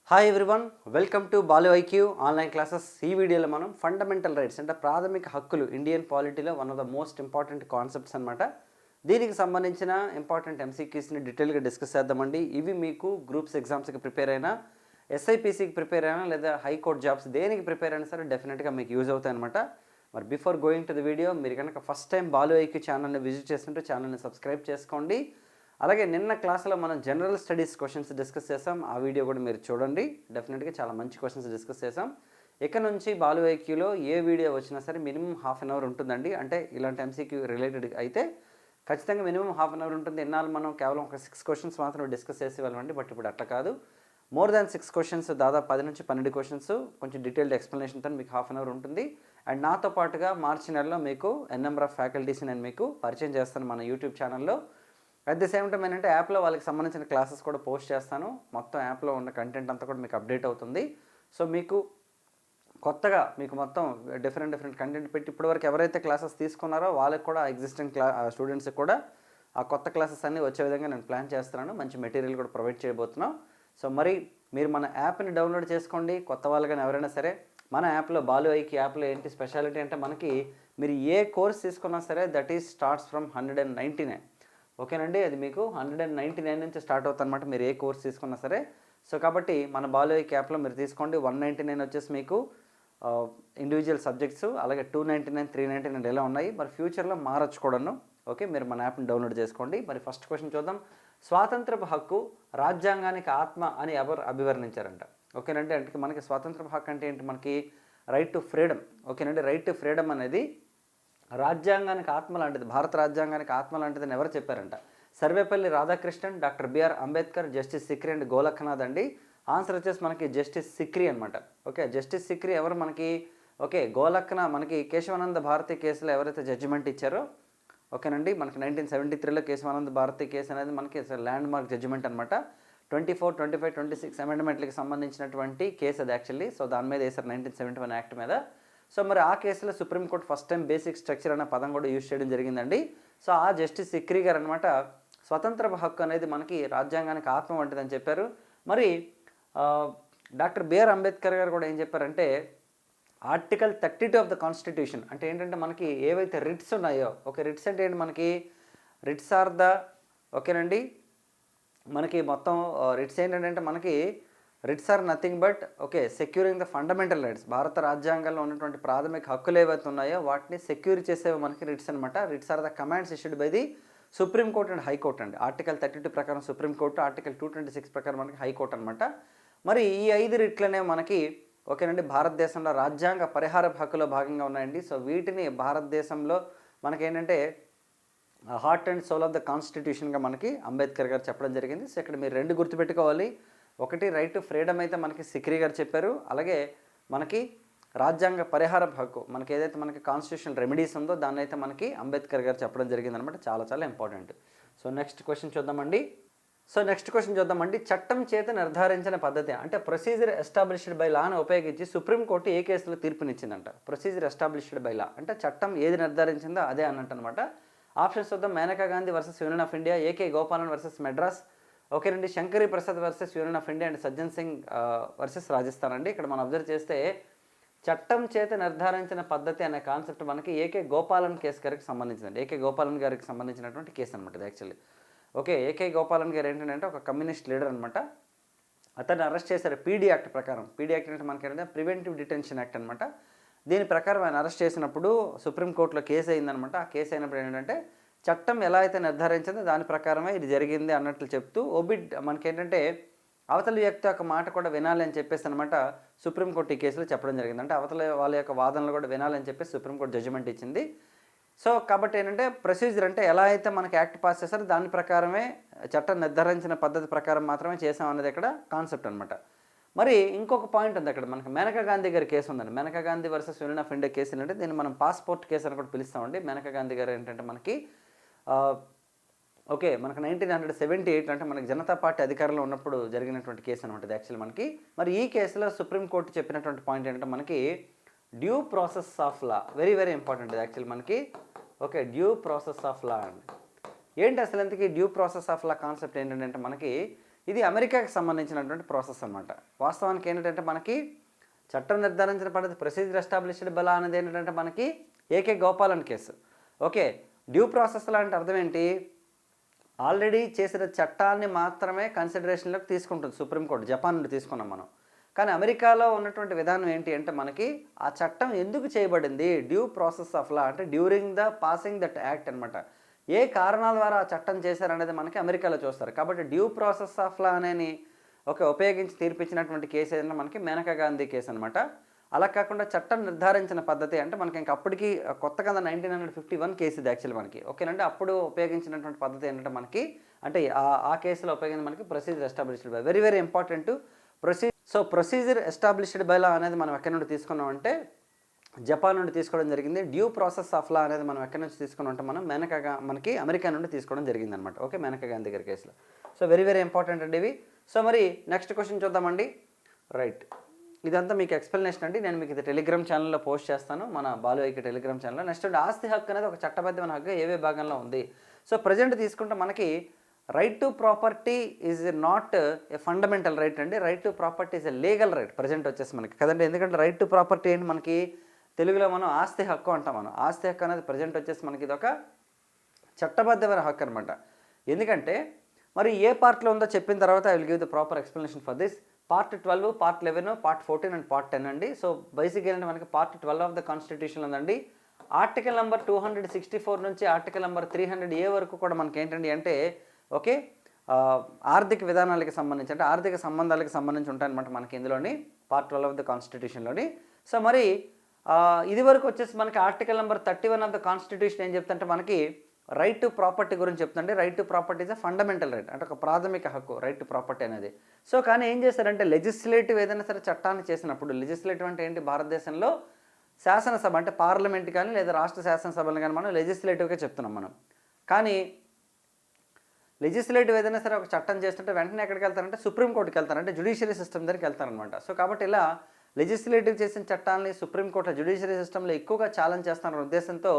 Hi everyone, welcome to Balu IQ online classes. ఈ వీడియోలో మనం ఫండమెంటల్ రైట్స్ అంటే ప్రాథమిక హక్కులు ఇండియన్ పాలిటీలో one of the most important concepts అనమాట. దీనికి సంబంధించిన ఇంపార్టెంట్ ఎంసీక్యూస్ని డీటెయిల్గా డిస్కస్ చేద్దామండి. ఇవి మీకు గ్రూప్స్ ఎగ్జామ్స్కి ప్రిపేర్ అయినా, ఎస్ఐపిసికి ప్రిపేర్ అయినా, లేదా హైకోర్టు జాబ్స్ దేనికి ప్రిపేర్ అయినా సరే డెఫినెట్గా మీకు యూజ్ అవుతాయి అనమాట. మరి before going to the video, మీరు కనుక ఫస్ట్ టైం బాలు ఐక్యూ ఛానల్ని విజిట్ చేస్తుంటే ఛానల్ని సబ్స్క్రైబ్ చేసుకోండి. అలాగే నిన్న క్లాస్లో మనం జనరల్ స్టడీస్ క్వశ్చన్స్ డిస్కస్ చేసాం. ఆ వీడియో కూడా మీరు చూడండి. డెఫినెట్గా చాలా మంచి క్వశ్చన్స్ డిస్కస్ చేసాం. ఇక నుంచి బాలు ఐక్యూలో ఏ వీడియో వచ్చినా సరే మినిమం హాఫ్ అన్ అవర్ ఉంటుందండి. అంటే ఇలాంటి ఎంసీక్యూ రిలేటెడ్ అయితే ఖచ్చితంగా మినిమం హాఫ్ అన్ అవర్ ఉంటుంది. ఎన్నాళ్ళు మనం కేవలం ఒక 6 క్వశ్చన్స్ మాత్రం డిస్కస్ చేసేవాళ్ళమండి. బట్ ఇప్పుడు అట్లా కాదు, మోర్ దాన్ 6 క్వశ్చన్స్, దాదాపు 10 నుంచి 12 క్వశ్చన్స్ కొంచెం డీటెయిల్డ్ ఎక్స్ప్లెనేషన్తో మీకు హాఫ్ అన్ అవర్ ఉంటుంది. అండ్ నాతో పాటుగా మార్చి నెలలో మీకు నెంబర్ ఆఫ్ ఫ్యాకల్టీస్ని నేను మీకు పరిచయం చేస్తాను మన యూట్యూబ్ ఛానల్లో. అట్ ది సేమ్ టైం ఏంటంటే యాప్లో వాళ్ళకి సంబంధించిన క్లాసెస్ కూడా పోస్ట్ చేస్తాను. మొత్తం యాప్లో ఉన్న కంటెంట్ అంతా కూడా మీకు అప్డేట్ అవుతుంది. సో మీకు కొత్తగా మీకు మొత్తం డిఫరెంట్ కంటెంట్ పెట్టి ఇప్పటివరకు ఎవరైతే క్లాసెస్ తీసుకున్నారో వాళ్ళకి కూడా ఎగ్జిస్టింగ్ స్టూడెంట్స్కి కూడా ఆ కొత్త క్లాసెస్ అన్నీ వచ్చే విధంగా నేను ప్లాన్ చేస్తున్నాను. మంచి మెటీరియల్ కూడా ప్రొవైడ్ చేయబోతున్నాం. సో మరి మీరు మన యాప్ని డౌన్లోడ్ చేసుకోండి. కొత్త వాళ్ళు కానీ ఎవరైనా సరే మన యాప్లో బాలు ఐక్యూ యాప్లో ఏంటి స్పెషాలిటీ అంటే మనకి మీరు ఏ కోర్స్ తీసుకున్నా సరే దట్ ఈస్ స్టార్ట్స్ ఫ్రమ్ 199. ఓకేనండి, అది మీకు 199 నుంచి స్టార్ట్ అవుతుంది అనమాట మీరు ఏ కోర్స్ తీసుకున్నా సరే. సో కాబట్టి మన బాలు ఐక్యూ యాప్లో మీరు తీసుకోండి. 199 వచ్చేసి మీకు ఇండివిజువల్ సబ్జెక్ట్స్, అలాగే 299, 399 ఎలా ఉన్నాయి. మరి ఫ్యూచర్లో మారచ్చు కూడాను. ఓకే, మీరు మన యాప్ని డౌన్లోడ్ చేసుకోండి. మరి ఫస్ట్ క్వశ్చన్ చూద్దాం. స్వాతంత్రపు హక్కు రాజ్యాంగానికి ఆత్మ అని ఎవరు అభివర్ణించారంట? ఓకేనండి, అంటే మనకి స్వాతంత్రపు హక్కు అంటే ఏంటి? మనకి రైట్ టు ఫ్రీడమ్. ఓకేనండి, రైట్ టు ఫ్రీడమ్ అనేది రాజ్యాంగానికి ఆత్మ లాంటిది, భారత రాజ్యాంగానికి ఆత్మ లాంటిదని ఎవరు చెప్పారంట? Sarvepalli Radhakrishnan, doctor BR Ambedkar, justice Sikri and Golaknath అండి. ఆన్సర్ వచ్చేసి మనకి జస్టిస్ సిక్రీ అనమాట. ఓకే, జస్టిస్ సిక్రీ ఎవరు మనకి? ఓకే, గోలఖనాథ్ మనకి కేశవానంద భారతి కేసులో ఎవరైతే జడ్జిమెంట్ ఇచ్చారో, ఓకేనండి, మనకి 1973లో కేశవానంద భారతి కేసు అనేది మనకి ల్యాండ్ మార్క్ జడ్జిమెంట్ అనమాట. 24, 25, 26 అమెండ్మెంట్లకి సంబంధించినటువంటి కేసు అది యాక్చువల్లీ. సో దాని మీద వేసారు 1971 యాక్ట్ మీద. సో మరి ఆ కేసులో supreme court first time basic structure అనే పదం కూడా యూజ్ చేయడం జరిగిందండి. సో ఆ జస్టిస్ సిక్రీ గారు అనమాట స్వతంత్ర హక్కు అనేది మనకి రాజ్యాంగానికి ఆత్మ వంటిదని చెప్పారు. మరి డాక్టర్ బిఆర్ అంబేద్కర్ గారు కూడా ఏం చెప్పారంటే ఆర్టికల్ 32 ఆఫ్ ద కాన్స్టిట్యూషన్ అంటే ఏంటంటే మనకి ఏవైతే రిట్స్ ఉన్నాయో, ఓకే, రిట్స్ అంటే ఏంటి మనకి? రిట్స్ ఆర్ ద, ఓకేనండి, మనకి మొత్తం రిట్స్ ఏంటంటే మనకి writs are nothing but okay securing the fundamental rights. భారత రాజ్యాంగంలో ఉన్నటువంటి ప్రాథమిక హక్కులు ఏవైతే ఉన్నాయో వాటిని సెక్యూర్ చేసేవి మనకి రిట్స్ అనమాట. Writs are the commands issued by the Supreme Court and High Court అండి. ఆర్టికల్ 32 ప్రకారం సుప్రీంకోర్టు, ఆర్టికల్ 226 ప్రకారం మనకి హైకోర్టు అనమాట. మరి ఈ 5 రిట్లనే మనకి ఓకేనండి భారతదేశంలో రాజ్యాంగ పరిహార హక్కులో భాగంగా ఉన్నాయండి. సో వీటిని భారతదేశంలో మనకేంటంటే heart and soul of the కాన్స్టిట్యూషన్గా మనకి అంబేద్కర్ గారు చెప్పడం జరిగింది. సో ఇక్కడ మీరు 2 గుర్తుపెట్టుకోవాలి. ఒకటి రైట్ టు ఫ్రీడమ్ అయితే మనకి సిక్రీ గారు చెప్పారు. అలాగే మనకి రాజ్యాంగ పరిహార హక్కు మనకి ఏదైతే మనకి కాన్స్టిట్యూషనల్ రెమెడీస్ ఉందో దాన్ని అయితే మనకి అంబేద్కర్ గారు చెప్పడం జరిగింది అనమాట. చాలా ఇంపార్టెంట్. సో నెక్స్ట్ క్వశ్చన్ చూద్దామండి. చట్టం చేత నిర్ధారించిన పద్ధతి అంటే ప్రొసీజర్ ఎస్టాబ్లిష్డ్ బై లాను ఉపయోగించి సుప్రీంకోర్టు ఏ కేసులో తీర్పునిచ్చిందంట? ప్రొసీజర్ ఎస్టాబ్లిష్డ్ బై లా అంటే చట్టం ఏది నిర్ధారించిందో అదే అన్నట్టు అనమాట. ఆప్షన్స్ చూద్దాం. Maneka Gandhi versus Union of India, AK Gopalan versus Madras, ఓకేనండి, Shankari Prasad versus Union of India and Sajjan Singh versus Rajasthan అండి. ఇక్కడ మనం అబ్జర్వ్ చేస్తే చట్టం చేత నిర్ధారించిన పద్ధతి అనే కాన్సెప్ట్ మనకి ఏకే గోపాలన్ కేసు గారికి సంబంధించిందండి. ఏకే గోపాలన్ గారికి సంబంధించినటువంటి కేసు అనమాట ఇది యాక్చువల్లీ. ఓకే, ఏకే గోపాలన్ గారు ఏంటంటే ఒక కమ్యూనిస్ట్ లీడర్ అనమాట. అతన్ని అరెస్ట్ చేశారు పీడీ యాక్ట్ ప్రకారం. పీడీ యాక్ట్ అంటే మనకి ఏంటంటే ప్రివెంటివ్ డిటెన్షన్ యాక్ట్ అనమాట. దీని ప్రకారం ఆయన అరెస్ట్ చేసినప్పుడు సుప్రీంకోర్టులో కేసు అయిందనమాట. ఆ కేసు అయినప్పుడు ఏంటంటే చట్టం ఎలా అయితే నిర్ధారించిందో దాని ప్రకారమే ఇది జరిగింది అన్నట్లు చెప్తూ ఒబిడ్ మనకేంటంటే అవతల వ్యక్తి యొక్క మాట కూడా వినాలి అని చెప్పేసి అనమాట సుప్రీంకోర్టు ఈ కేసులో చెప్పడం జరిగింది. అంటే అవతల వాళ్ళ యొక్క వాదనలు కూడా వినాలని చెప్పేసి సుప్రీంకోర్టు జడ్జిమెంట్ ఇచ్చింది. సో కాబట్టి ఏంటంటే ప్రొసీజర్ అంటే ఎలా అయితే మనకి యాక్ట్ పాస్ చేస్తారో దాని ప్రకారమే చట్టం నిర్ధారించిన పద్ధతి ప్రకారం మాత్రమే చేసాం అనేది ఇక్కడ కాన్సెప్ట్ అనమాట. మరి ఇంకొక పాయింట్ ఉంది అక్కడ మనకి మేనకా గాంధీ గారి కేసు ఉందండి. Maneka Gandhi versus Union of India case ఏంటంటే దీన్ని మనం పాస్పోర్ట్ కేసు అని కూడా పిలుస్తామండి. మేనకా గాంధీ గారు ఏంటంటే మనకి ఓకే మనకు 1978 అంటే మనకి జనతా పార్టీ అధికారంలో ఉన్నప్పుడు జరిగినటువంటి కేసు అనమాట ఇది యాక్చువల్లీ మనకి. మరి ఈ కేసులో సుప్రీంకోర్టు చెప్పినటువంటి పాయింట్ ఏంటంటే మనకి due process of law, very important ఇది యాక్చువల్లీ మనకి. Okay, due process of law అండి. ఏంటి అసలు ఇంతకీ due process of law concept ఏంటంటే మనకి ఇది అమెరికాకి సంబంధించినటువంటి ప్రాసెస్ అనమాట. వాస్తవానికి ఏంటంటే మనకి చట్టం నిర్ధారించిన పద్ధతి ప్రొసీజర్ ఎస్టాబ్లిష్డ్ బై లా అనేది ఏంటంటే మనకి A K Gopalan case. Okay, due process law అంటే అర్థం ఏంటి? ఆల్రెడీ చేసిన చట్టాన్ని మాత్రమే కన్సిడరేషన్లోకి తీసుకుంటుంది సుప్రీంకోర్టు. జపాన్ నుండి తీసుకున్నాం మనం. కానీ అమెరికాలో ఉన్నటువంటి విధానం ఏంటి అంటే మనకి ఆ చట్టం ఎందుకు చేయబడింది, డ్యూ ప్రాసెస్ ఆఫ్ లా అంటే during the passing that act అనమాట. ఏ కారణాల ద్వారా ఆ చట్టం చేశారనేది మనకి అమెరికాలో చూస్తారు. కాబట్టి డ్యూ ప్రాసెస్ ఆఫ్ లా అనేది ఉపయోగించి తీర్పిచ్చినటువంటి కేసు ఏదైనా మనకి మేనకా గాంధీ కేసు అనమాట. అలా కాకుండా చట్టం నిర్ధారించిన పద్ధతి అంటే మనకి ఇంక అప్పటికి కొత్తగా 1951 కేసు ఇది యాక్చువల్ మనకి. ఓకేనండి, అప్పుడు ఉపయోగించినటువంటి పద్ధతి ఏంటంటే మనకి అంటే ఆ కేసులో ఉపయోగించిన మనకి procedure established by, very very important procedure established by లా అనేది మనం ఎక్కడి నుండి తీసుకున్నాం అంటే జపాన్ నుండి తీసుకోవడం జరిగింది. డ్యూ ప్రాసెస్ ఆఫ్ లా అనేది మనం ఎక్కడి నుంచి తీసుకున్నాం అంటే మనం మనకి అమెరికా నుండి తీసుకోవడం జరిగింది అనమాట. ఓకే, మేనకా గాంధీ గారి కేసులో. సో వెరీ వెరీ ఇంపార్టెంట్ అండి ఇవి. సో మరి నెక్స్ట్ క్వశ్చన్ చూద్దామండి. రైట్, ఇదంతా మీకు ఎక్స్ప్లెనేషన్ అండి. నేను మీకు ఇది టెలిగ్రామ్ ఛానల్లో పోస్ట్ చేస్తాను, మన బాలుఐకి టెలిగ్రామ్ ఛానల్లో. నెక్స్ట్ ఆస్తి హక్కు అనేది ఒక చట్టబద్ధమైన హక్కు ఏవే భాగంలో ఉంది. సో ప్రజెంట్ తీసుకుంటే మనకి right to property is not a fundamental right అండి. Right to property is a legal right present వచ్చేసి మనకి కదండి. ఎందుకంటే రైట్ టు ప్రాపర్టీ ఏంటి మనకి తెలుగులో మనం ఆస్తి హక్కు అంటాం. మనం ఆస్తి హక్కు అనేది ప్రజెంట్ వచ్చేసి మనకి ఇది ఒక చట్టబద్ధమైన హక్కు అనమాట. ఎందుకంటే మరి ఏ పార్ట్లో ఉందో చెప్పిన తర్వాత I will give the proper explanation for this. Part 12, part 11, part 14 and part 10 అండి. సో బేసిక్ ఏంటంటే మనకి పార్ట్ 12 ఆఫ్ ద కాన్స్టిట్యూషన్ ఉందండి. ఆర్టికల్ నెంబర్ 264 నుంచి ఆర్టికల్ నెంబర్ 300A వరకు కూడా మనకి ఏంటండి అంటే ఓకే ఆర్థిక విధానాలకు సంబంధించి అంటే ఆర్థిక సంబంధాలకు సంబంధించి ఉంటాయన్నమాట మనకి ఇందులోని పార్ట్ 12 ఆఫ్ ద కాన్స్టిట్యూషన్లోని. సో మరి ఇది వరకు వచ్చేసి మనకి article number 31 of the constitution ఏం చెప్తుంటే మనకి రైట్ టు ప్రాపర్టీ గురించి చెప్తుందండి. Right to property is a fundamental right అంటే ఒక ప్రాథమిక హక్కు రైట్ టు ప్రాపర్టీ అనేది. సో కానీ ఏం చేశారంటే లెజిస్లేటివ్ ఏదైనా సరే చట్టాన్ని చేసినప్పుడు, లెజిస్లేటివ్ అంటే ఏంటి భారతదేశంలో శాసనసభ అంటే పార్లమెంట్ కానీ లేదా రాష్ట్ర శాసనసభలు కానీ మనం లెజిస్లేటివ్గా చెప్తున్నాం మనం. కానీ లెజిస్లేటివ్ ఏదైనా సరే ఒక చట్టం చేస్తుంటే వెంటనే ఎక్కడికి వెళ్తారంటే సుప్రీంకోర్టుకి వెళ్తారు, అంటే జ్యుడిషియరీ సిస్టమ్ దగ్గరికి వెళ్తారనమాట. సో కాబట్టి ఇలా లెజిస్లేటివ్ చేసిన చట్టాలని సుప్రీంకోర్టు జ్యుడిషియరీ సిస్టంలో ఎక్కువగా ఛాలెంజ్ చేస్తారన్న ఉద్దేశంతో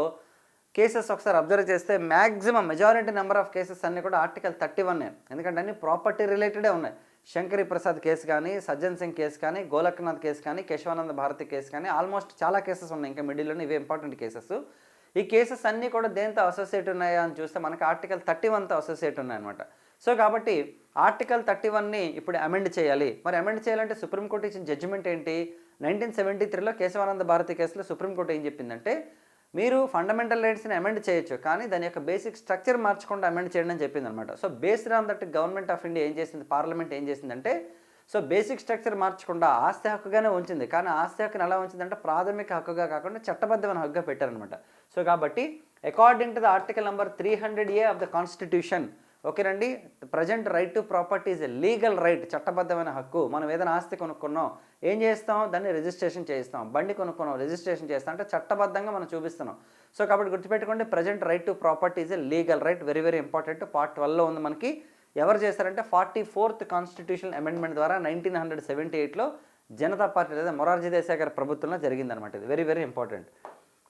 కేసెస్ ఒకసారి అబ్జర్వ్ చేస్తే maximum majority number of cases అన్నీ కూడా ఆర్టికల్ 31. ఎందుకంటే అన్ని ప్రాపర్టీ రిలేటెడే ఉన్నాయి. శంకరి ప్రసాద్ కేసు కానీ, సజ్జన్ సింగ్ కేసు కానీ, గోలక్నాథ్ కేసు కానీ, కేశవానంద భారతి కేసు కానీ ఆల్మోస్ట్ చాలా కేసెస్ ఉన్నాయి. ఇంకా మిడిల్లోనే ఇవే ఇంపార్టెంట్ కేసెస్. ఈ కేసెస్ అన్నీ కూడా దేంతో అసోసియేట్ ఉన్నాయా అని చూస్తే మనకి ఆర్టికల్ 31తో అసోసియేట్ ఉన్నాయన్నమాట. సో కాబట్టి ఆర్టికల్ 31ని ఇప్పుడు అమెండ్ చేయాలి. మరి అమెండ్ చేయాలంటే సుప్రీంకోర్టు ఇచ్చిన జడ్జిమెంట్ ఏంటి? 1973లో కేశవానంద భారతి కేసులో సుప్రీంకోర్టు ఏం చెప్పిందంటే మీరు ఫండమెంటల్ రైట్స్ని అమెండ్ చేయొచ్చు, కానీ దాని యొక్క బేసిక్ స్ట్రక్చర్ మార్చకుండా అమెండ్ చేయండి అని చెప్పింది అనమాట. So based on that government of India ఏం చేసింది, పార్లమెంట్ ఏం చేసిందంటే సో బేసిక్ స్ట్రక్చర్ మార్చకుండా ఆస్తి హక్కుగానే ఉంచింది. కానీ ఆస్తి హక్కుని ఎలా ఉంచిందంటే ప్రాథమిక హక్కుగా కాకుండా చట్టబద్ధమైన హక్కుగా పెట్టారనమాట. సో కాబట్టి according to the article number 300A of the constitution ఓకేనండి, present right to property is a legal right, చట్టబద్ధమైన హక్కు. మనం ఏదైనా ఆస్తి కొనుక్కున్నాం ఏం చేస్తాం, దాన్ని రిజిస్ట్రేషన్ చేయిస్తాం. బండి కొనుక్కున్నాం రిజిస్ట్రేషన్ చేస్తాం, అంటే చట్టబద్ధంగా మనం చూపిస్తున్నాం. సో కాబట్టి గుర్తుపెట్టుకోండి, present right to property is a legal right, very very important. Part 12లో ఉంది మనకి. ఎవరు చేశారంటే 44th కాన్స్టిట్యూషన్ అమెండ్మెంట్ ద్వారా 1978లో జనతా పార్టీ లేదా మొరార్జీ దేశాయ్ గారి ప్రభుత్వంలో జరిగిందనమాట. ఇది very very important.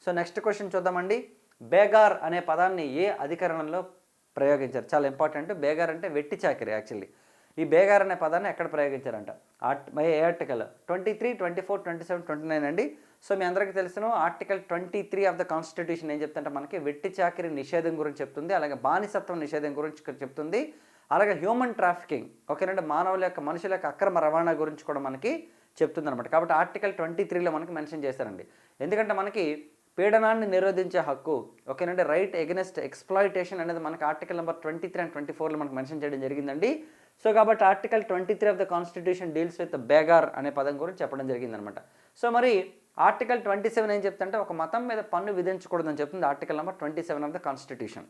So next question చూద్దామండి. బేగార్ అనే పదాన్ని ఏ అధికరణంలో ప్రయోగించారు? చాలా ఇంపార్టెంట్. బేగార్ అంటే వెట్టి చాకిరి. యాక్చువల్లీ ఈ బేగార్ అనే పదాన్ని ఎక్కడ ప్రయోగించారంట? ఏ ఆర్టికల్? 23, 24, 27, 29 అండి. సో మీ అందరికీ తెలుసును ఆర్టికల్ 23 ఆఫ్ ద కాన్స్టిట్యూషన్ ఏం చెప్తుంటే మనకి వెట్టి చాకిరి నిషేధం గురించి చెప్తుంది, అలాగే బానిసత్వం నిషేధం గురించి చెప్తుంది, అలాగే హ్యూమన్ ట్రాఫికింగ్ ఓకేనంటే మనుషుల యొక్క అక్రమ రవాణా గురించి కూడా మనకి చెప్తుంది అనమాట. కాబట్టి ఆర్టికల్ 23లో మనకి మెన్షన్ చేశారండి. ఎందుకంటే మనకి పీడనాన్ని నిరోధించే హక్కు ఓకేనండి, రైట్ ఎగెనెస్ట్ ఎక్స్ప్లాయిటేషన్ అనేది మనకి ఆర్టికల్ నెంబర్ 23 and 24లో మనకు మెన్షన్ చేయడం జరిగిందండి. సో కాబట్టి article 23 of the constitution deals with begar అనే పదం గురించి చెప్పడం జరిగిందనమాట. సో మరి ఆర్టికల్ 27 ఏం చెప్తుంటే ఒక మతం మీద పన్ను విధించకూడదని చెప్తుంది article number 27 of the constitution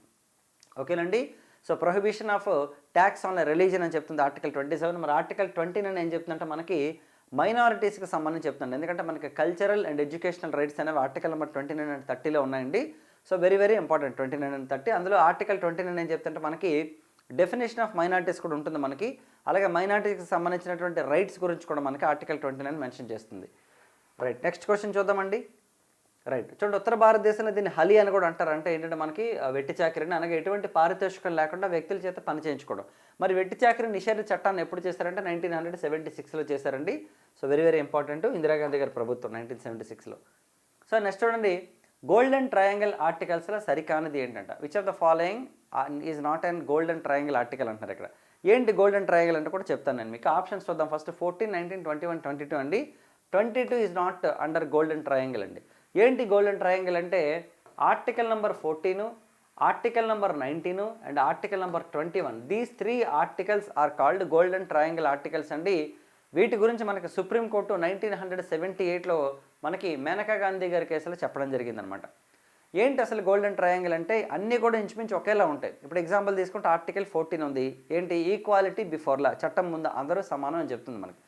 ఓకేనండి. So prohibition of tax on religion అని చెప్తుంది ఆర్టికల్ 27. మరి ఆర్టికల్ 29 ఏం చెప్తుందంటే మనకి మైనారిటీస్కి సంబంధించి చెప్తుంది. ఎందుకంటే మనకి కల్చరల్ అండ్ ఎడ్యుకేషనల్ రైట్స్ అనేవి ఆర్టికల్ నెంబర్ 29 and 30లో ఉన్నాయండి. So very very important 29 and 30. అందులో ఆర్టికల్ 29 ఏం చెప్తుంటే మనకి డెఫినేషన్ ఆఫ్ మైనారిటీస్ కూడా ఉంటుంది మనకి, అలాగే మైనారిటీస్కి సంబంధించినటువంటి రైట్స్ గురించి కూడా మనకి ఆర్టికల్ 29 మెన్షన్ చేస్తుంది. రైట్, నెక్స్ట్ క్వశ్చన్ చూద్దామండి. రైట్, చూడండి, ఉత్తర భారతదేశంలో దీన్ని హలి అని కూడా అంటారు. అంటే ఏంటంటే మనకి వెట్టి చాకిరిని, అలాగే ఎటువంటి పారితోషికం లేకుండా వ్యక్తుల చేత పని చేయించుకోవడం. మరి వెట్టి చాకరీ నిషేధ చట్టాన్ని ఎప్పుడు చేశారంటే 1976లో చేశారండి. So very very important, Indira Gandhi గారి ప్రభుత్వం 1976లో. సో నెక్స్ట్ చూడండి, గోల్డెన్ ట్రయాంగిల్ ఆర్టికల్స్లో సరికానిది ఏంటంట, which of the following is not and golden triangle article అంటున్నారు ఇక్కడ. ఏంటి గోల్డెన్ ట్రయాంగిల్ అంటే కూడా చెప్తాను నేను మీకు. ఆప్షన్స్ చూద్దాం. ఫస్ట్ 14, 19, 21, 22 అండి. 22 is not under golden triangle అండి. ఏంటి గోల్డెన్ ట్రయాంగిల్ అంటే article number 14, article number 19 and article number 21. These 3 articles are called golden triangle articles అండి. వీటి గురించి మనకి సుప్రీంకోర్టు 1978లో మనకి మేనకా గాంధీ గారి కేసులో చెప్పడం జరిగిందనమాట. ఏంటి అసలు గోల్డెన్ ట్రయాంగిల్ అంటే అన్నీ కూడా ఇంచుమించు ఒకేలా ఉంటాయి. ఇప్పుడు ఎగ్జాంపుల్ తీసుకుంటే ఆర్టికల్ 14 ఉంది, ఏంటి ఈక్వాలిటీ బిఫోర్ లా, చట్టం ముందు అందరూ సమానం అని చెప్తుంది మనకి.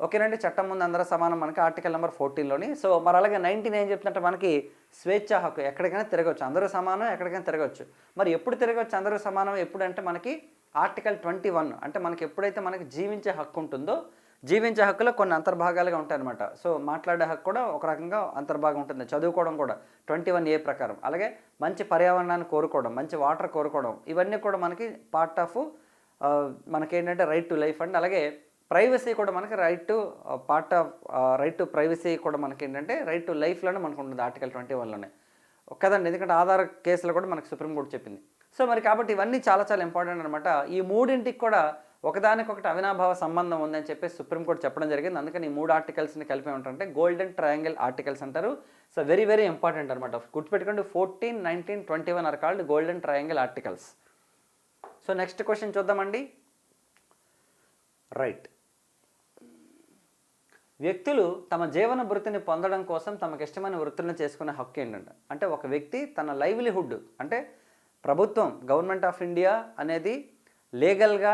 ఓకేనండి, చట్టం ముందు అందరూ సమానం మనకి ఆర్టికల్ నెంబర్ 14లోని. సో మరి అలాగే 19 ఏం చెప్తుందంటే మనకి స్వేచ్ఛా హక్కు, ఎక్కడికైనా తిరగవచ్చు, అందరూ సమానం, ఎక్కడికైనా తిరగవచ్చు. మరి ఎప్పుడు తిరగవచ్చు అందరూ సమానం ఎప్పుడు అంటే మనకి ఆర్టికల్ 21, అంటే మనకి ఎప్పుడైతే మనకి జీవించే హక్కు ఉంటుందో, జీవించే హక్కులో కొన్ని అంతర్భాగాలుగా ఉంటాయన్నమాట. సో మాట్లాడే హక్కు కూడా ఒక రకంగా అంతర్భాగం ఉంటుంది, చదువుకోవడం కూడా 21A ప్రకారం. అలాగే మంచి పర్యావరణాన్ని కోరుకోవడం, మంచి వాటర్ కోరుకోవడం, ఇవన్నీ కూడా మనకి పార్ట్ ఆఫ్ మనకేంటంటే రైట్ టు లైఫ్ అండ్ అలాగే ప్రైవసీ కూడా మనకి right to part of right to privacy కూడా మనకి ఏంటంటే రైట్ టు లైఫ్లోనే మనకు ఉంటుంది ఆర్టికల్ 21లోనే కదండి. ఎందుకంటే ఆధార్ కేసులో కూడా మనకి సుప్రీంకోర్టు చెప్పింది. సో మరి కాబట్టి ఇవన్నీ చాలా చాలా ఇంపార్టెంట్ అనమాట. ఈ మూడింటికి కూడా ఒకదానికొకటి అవినాభావ సంబంధం ఉందని చెప్పేసి సుప్రీంకోర్టు చెప్పడం జరిగింది. అందుకని ఈ 3 ఆర్టికల్స్ని కలిపి ఏమంటారంటే గోల్డెన్ ట్రయాంగిల్ ఆర్టికల్స్ అంటారు. సో వెరీ వెరీ ఇంపార్టెంట్ అనమాట. గుర్తుపెట్టుకోండి, 14, 19, 21 are called golden triangle articles. So next question చూద్దామండి. రైట్, వ్యక్తులు తమ జీవన వృత్తిని పొందడం కోసం తమకు ఇష్టమైన వృత్తులను చేసుకునే హక్కు ఏంటంట. అంటే ఒక వ్యక్తి తన లైవ్లీహుడ్ అంటే ప్రభుత్వం గవర్నమెంట్ ఆఫ్ ఇండియా అనేది లీగల్గా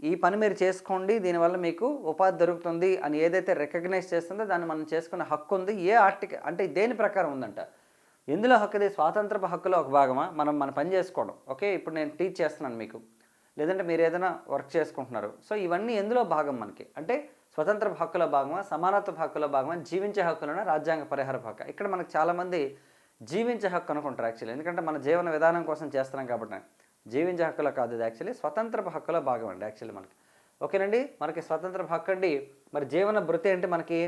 ఈ పని మీరు చేసుకోండి, దీనివల్ల మీకు ఉపాధి దొరుకుతుంది అని ఏదైతే రికగ్నైజ్ చేస్తుందో దాన్ని మనం చేసుకునే హక్కు ఉంది. ఏ ఆర్టికల్ అంటే దేని ప్రకారం ఉందంట, ఎందులో హక్కుది? స్వాతంత్రపు హక్కులో ఒక భాగమా? మన పని చేసుకోవడం. ఓకే, ఇప్పుడు నేను టీచ్ చేస్తున్నాను మీకు, లేదంటే మీరు ఏదైనా వర్క్ చేసుకుంటున్నారు. సో ఇవన్నీ ఎందులో భాగం మనకి అంటే స్వతంత్ర హక్కుల భాగమా, సమానత్వ హక్కుల భాగమా, జీవించే హక్కులన రాజ్యాంగ పరిహార హక్కు? ఇక్కడ మనకు చాలామంది జీవించే హక్కు అనుకుంటారు యాక్చువల్లీ, ఎందుకంటే మన జీవన విధానం కోసం చేస్తున్నాం కాబట్టి. జీవించే హక్కులో కాదు, ఇది యాక్చువల్లీ స్వతంత్ర హక్కుల భాగం అండి యాక్చువల్లీ మనకి. ఓకేనండి, మనకి స్వతంత్ర హక్కు అండి. మరి జీవన భృతి అంటే మనకి